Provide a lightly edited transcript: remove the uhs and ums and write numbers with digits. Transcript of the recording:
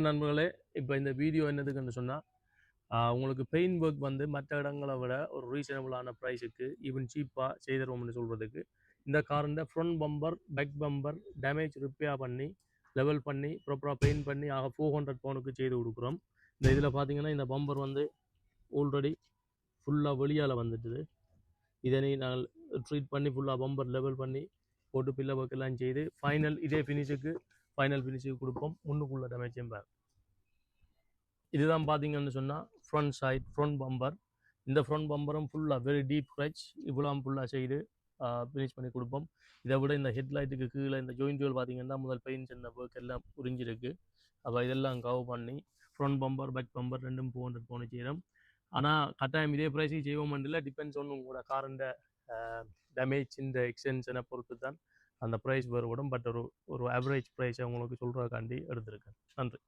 நண்பர்களே, இப்போ இந்த வீடியோ என்னதுக்குன்னு சொன்னால் உங்களுக்கு பெயிண்ட் ஒர்க் வந்து மற்ற இடங்களை விட ஒரு ரீசனபிளான ப்ரைஸுக்கு ஈவன் சீப்பாக செய்திருவோம்னு சொல்கிறதுக்கு இந்த காரின் front bumper back bumper damage repair பண்ணி லெவல் பண்ணி ப்ராப்பராக பெயிண்ட் பண்ணி ஆக 400 பவுனுக்கு செய்து கொடுக்குறோம். இந்த இதில் பார்த்தீங்கன்னா இந்த பம்பர் வந்து ஆல்ரெடி ஃபுல்லாக வெளியால் வந்துட்டுது. இதனை நாங்கள் ட்ரீட் பண்ணி ஃபுல்லாக பம்பர் லெவல் பண்ணி போட்டு பில்ல ஒர்க் எல்லாம் செய்து ஃபைனல் இதே ஃபைனல் ஃபினிஷுக்கு கொடுப்போம். முன்னுக்குள்ள டேமேஜையும் பேக். இதுதான் பார்த்தீங்கன்னு சொன்னால் ஃப்ரண்ட் பம்பர். இந்த ஃப்ரண்ட் பம்பரும் ஃபுல்லாக வெரி டீப் ஸ்க்ராட்ச் இவ்வளோ ஃபுல்லாக செய்து ஃபினிஷ் பண்ணி கொடுப்போம். இதை விட இந்த ஹெட்லைட்டுக்கு கீழே இந்த ஜாயின்ட்டுகள் பார்த்தீங்கன்னா முதல் பெயிண்ட் இந்த ஒர்க் எல்லாம் புரிஞ்சிருக்கு. அப்போ இதெல்லாம் கவர் பண்ணி ஃப்ரண்ட் பம்பர் பேக் பம்பர் ரெண்டும் 400 பவுன் செய்கிறோம். ஆனால் கட்டாயம் இதே ப்ரைஸுக்கு செய்வோம் இல்லை, டிபெண்ட்ஸ் ஒன்று உங்களோட காரண்ட டேமேஜ் இந்த எக்ஸ்டென்ஷனை பொறுத்து தான் அந்த ப்ரைஸ் வேறுபடும். பட் ஒரு ஆவரேஜ் ப்ரைஸை உங்களுக்கு சொல்கிறதுக்காண்டி எடுத்திருக்கேன். நன்றி.